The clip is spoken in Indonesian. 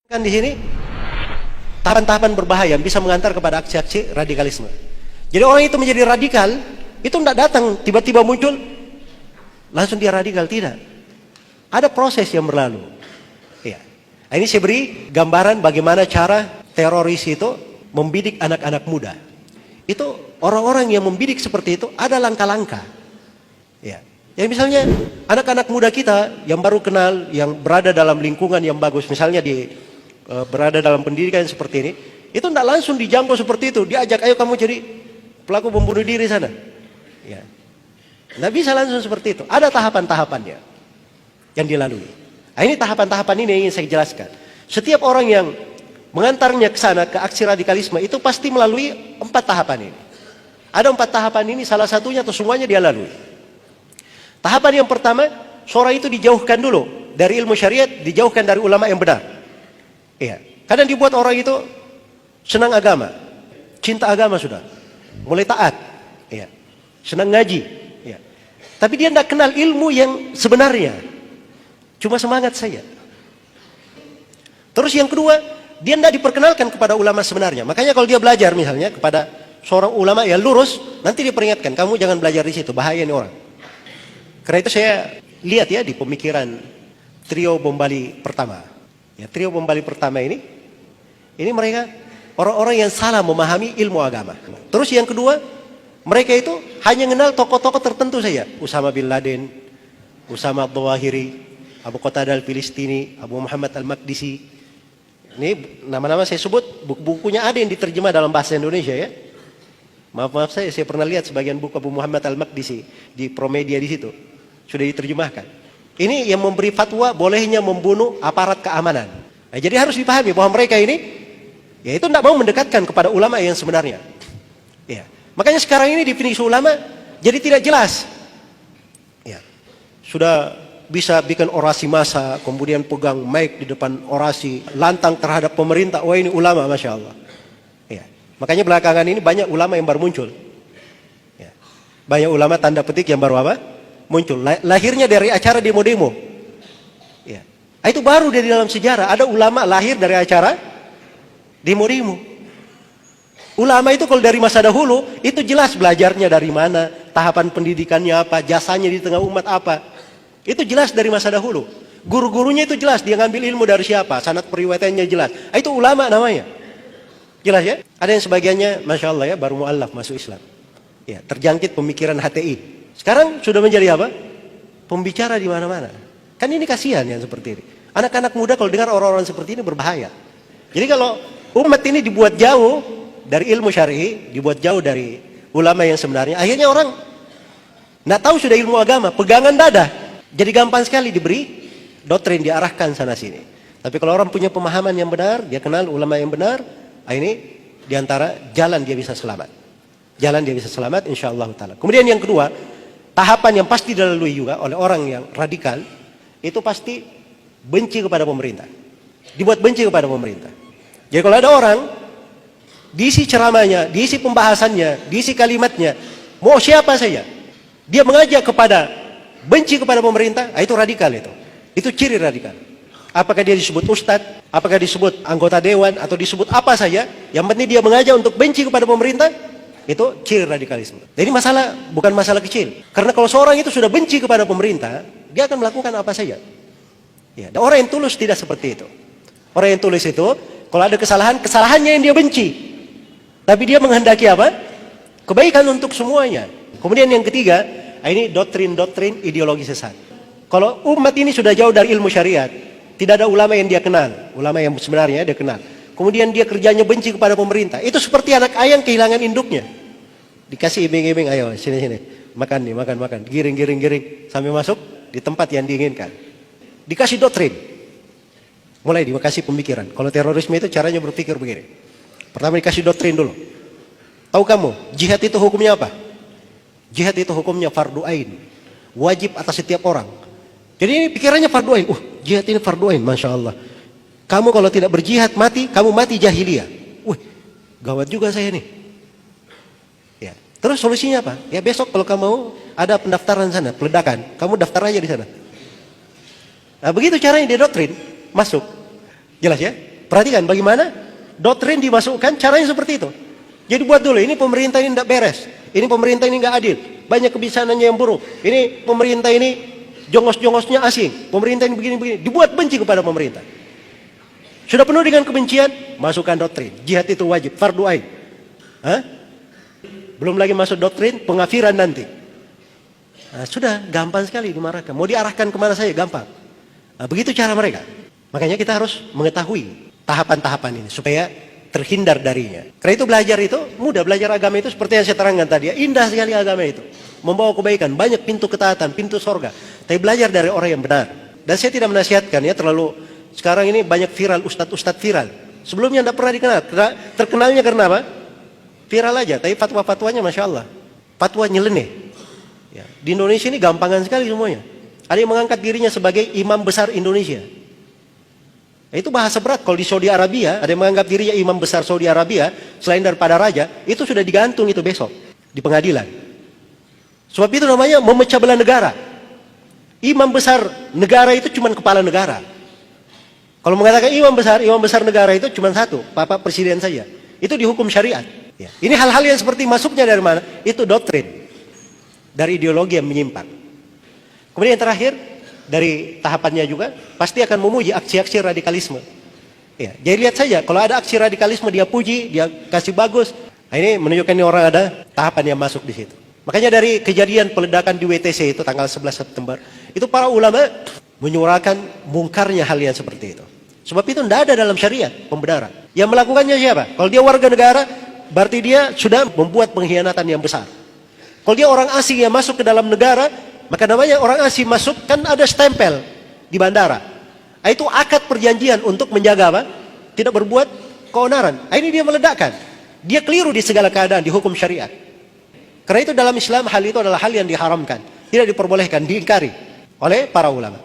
Kan di sini tahapan-tahapan berbahaya yang bisa mengantar kepada aksi-aksi radikalisme. Jadi orang itu menjadi radikal, itu tidak datang tiba-tiba muncul langsung dia radikal, tidak. Ada proses yang berlalu. Ya. Ini saya beri gambaran bagaimana cara teroris itu membidik anak-anak muda. Itu orang-orang yang membidik seperti itu ada langkah-langkah. Ya. Ya misalnya anak-anak muda kita yang baru kenal, yang berada dalam lingkungan yang bagus, misalnya berada dalam pendidikan seperti ini, itu tidak langsung dijangkau seperti itu, diajak ayo kamu jadi pelaku bom bunuh diri sana. Ya. Tidak bisa langsung seperti itu, ada tahapan-tahapannya yang dilalui. Nah, ini tahapan-tahapan ini yang ingin saya jelaskan. Setiap orang yang mengantarnya ke sana, ke aksi radikalisme, itu pasti melalui 4 tahapan ini. Ada 4 tahapan ini, salah satunya atau semuanya dia lalui. Tahapan yang pertama, seorang itu dijauhkan dulu dari ilmu syariat, dijauhkan dari ulama yang benar. Iya, kadang dibuat orang itu senang agama, cinta agama sudah, mulai taat, iya, senang ngaji, iya. Tapi dia tidak kenal ilmu yang sebenarnya, cuma semangat saja. Terus yang kedua, dia tidak diperkenalkan kepada ulama sebenarnya. Makanya kalau dia belajar misalnya kepada seorang ulama yang lurus, nanti diperingatkan, kamu jangan belajar di situ, bahaya ini orang. Karena itu saya lihat ya di pemikiran trio bom Bali pertama. Ya, trio bom Bali pertama ini mereka orang-orang yang salah memahami ilmu agama. Terus yang kedua, mereka itu hanya mengenal tokoh-tokoh tertentu saja. Usama bin Laden, Usama Ad-Dawahiri, Abu Qatadah Al-Filistini, Abu Muhammad Al-Maqdisi. Ini nama-nama saya sebut, buku-bukunya ada yang diterjemah dalam bahasa Indonesia ya. Maaf saya pernah lihat sebagian buku Abu Muhammad Al-Maqdisi di Promedia di situ. Sudah diterjemahkan. Ini yang memberi fatwa bolehnya membunuh aparat keamanan. Nah, jadi harus dipahami bahwa mereka ini, ya itu tidak mau mendekatkan kepada ulama yang sebenarnya. Ya. Makanya sekarang ini definisi ulama jadi tidak jelas. Ya. Sudah bisa bikin orasi massa, kemudian pegang mic di depan orasi, lantang terhadap pemerintah. Wah ini ulama, Masya Allah. Ya. Makanya belakangan ini banyak ulama yang baru muncul. Ya. Banyak ulama tanda petik yang baru apa? Muncul. Lahirnya dari acara demo-demo. Ya. Itu baru dari dalam sejarah. Ada ulama lahir dari acara demo-demo. Ulama itu kalau dari masa dahulu, itu jelas belajarnya dari mana, tahapan pendidikannya apa, jasanya di tengah umat apa. Itu jelas dari masa dahulu. Guru-gurunya itu jelas, dia ngambil ilmu dari siapa, sanad periwayatannya jelas. Itu ulama namanya. Jelas ya? Ada yang sebagiannya, Masya Allah ya, baru mu'allaf masuk Islam. Ya, terjangkit pemikiran HTI. Sekarang sudah menjadi apa? Pembicara di mana-mana. Kan ini kasihan yang seperti ini. Anak-anak muda kalau dengar orang-orang seperti ini berbahaya. Jadi kalau umat ini dibuat jauh dari ilmu syar'i, dibuat jauh dari ulama yang sebenarnya, akhirnya orang tidak tahu sudah ilmu agama, pegangan dada. Jadi gampang sekali diberi doktrin, diarahkan sana sini. Tapi kalau orang punya pemahaman yang benar, dia kenal ulama yang benar, ini diantara jalan dia bisa selamat. Jalan dia bisa selamat insyaallah ta'ala. Kemudian yang kedua, tahapan yang pasti dilalui juga oleh orang yang radikal, itu pasti benci kepada pemerintah. Dibuat benci kepada pemerintah. Jadi kalau ada orang, diisi ceramahnya, diisi pembahasannya, diisi kalimatnya, mau siapa saja, dia mengajak kepada benci kepada pemerintah, itu radikal itu. Itu ciri radikal. Apakah dia disebut ustadz, apakah disebut anggota dewan, atau disebut apa saja, yang penting dia mengajak untuk benci kepada pemerintah, itu ciri radikalisme. Jadi bukan masalah kecil. Karena kalau seorang itu sudah benci kepada pemerintah, dia akan melakukan apa saja. Ya, dan orang yang tulus tidak seperti itu. Orang yang tulus itu, kalau ada kesalahannya yang dia benci. Tapi dia menghendaki apa? Kebaikan untuk semuanya. Kemudian yang ketiga, ini doktrin-doktrin ideologi sesat. Kalau umat ini sudah jauh dari ilmu syariat, tidak ada ulama yang dia kenal, ulama yang sebenarnya dia kenal. Kemudian dia kerjanya benci kepada pemerintah. Itu seperti anak ayam kehilangan induknya. Dikasih iming-iming, ayo sini. Makan nih, makan. Giring sampai masuk di tempat yang diinginkan. Dikasih doktrin. Mulai dikasih pemikiran. Kalau terorisme itu caranya berpikir begini. Pertama dikasih doktrin dulu. Tahu kamu, jihad itu hukumnya apa? Jihad itu hukumnya fardu ain. Wajib atas setiap orang. Jadi ini pikirannya fardu ain. Jihad ini fardu ain, Masya Allah. Kamu kalau tidak berjihad mati, kamu mati jahiliyah. Wih, gawat juga saya nih. Ya. Terus solusinya apa? Ya besok kalau kamu ada pendaftaran sana, peledakan, kamu daftar aja di sana. Nah, begitu caranya dia doktrin, masuk. Jelas ya? Perhatikan bagaimana doktrin dimasukkan, caranya seperti itu. Jadi buat dulu, ini pemerintah ini tidak beres, ini pemerintah ini nggak adil, banyak kebijakannya yang buruk, ini pemerintah ini jongos-jongosnya asing, pemerintah ini begini-begini, dibuat benci kepada pemerintah. Sudah penuh dengan kebencian, masukkan doktrin, jihad itu wajib, fardu ain. Belum lagi masuk doktrin pengafiran nanti. Nah, sudah gampang sekali dimarahkan. Mau diarahkan kemana saja gampang. Nah, begitu cara mereka. Makanya kita harus mengetahui tahapan-tahapan ini supaya terhindar darinya. Karena itu belajar itu mudah, belajar agama itu seperti yang saya terangkan tadi. Indah sekali agama itu, membawa kebaikan, banyak pintu ketaatan, pintu sorga. Tapi belajar dari orang yang benar. Dan saya tidak menasihatkan ya terlalu. Sekarang ini banyak viral, ustadz-ustadz viral. Sebelumnya tidak pernah dikenal. Terkenalnya karena apa? Viral aja. Tapi fatwa-fatwanya masya Allah, fatwa nyeleneh. Ya. Di Indonesia ini gampangan sekali semuanya. Ada yang mengangkat dirinya sebagai imam besar Indonesia. Itu bahasa berat. Kalau di Saudi Arabia, ada yang menganggap dirinya imam besar Saudi Arabia, selain daripada raja, itu sudah digantung itu besok di pengadilan. Sebab itu namanya memecah belah negara. Imam besar negara itu cuma kepala negara. Kalau mengatakan imam besar negara itu cuma satu, Bapak Presiden saja. Itu dihukum syariat. Ya. Ini hal-hal yang seperti masuknya dari mana? Itu doktrin dari ideologi yang menyimpang. Kemudian yang terakhir, dari tahapannya juga pasti akan memuji aksi-aksi radikalisme. Ya, jadi lihat saja kalau ada aksi radikalisme dia puji, dia kasih bagus. Nah, ini menunjukkan ini orang ada tahapan yang masuk di situ. Makanya dari kejadian peledakan di WTC itu tanggal 11 September, itu para ulama menyuarakan mungkarnya hal yang seperti itu. Sebab itu tidak ada dalam syariat pembenaran. Yang melakukannya siapa? Kalau dia warga negara, berarti dia sudah membuat pengkhianatan yang besar. Kalau dia orang asing yang masuk ke dalam negara, maka namanya orang asing masuk kan ada stempel di bandara. Itu akad perjanjian untuk menjaga apa? Tidak berbuat keonaran. Ini dia meledakkan. Dia keliru di segala keadaan di hukum syariat. Karena itu dalam Islam hal itu adalah hal yang diharamkan, tidak diperbolehkan, diingkari oleh para ulama.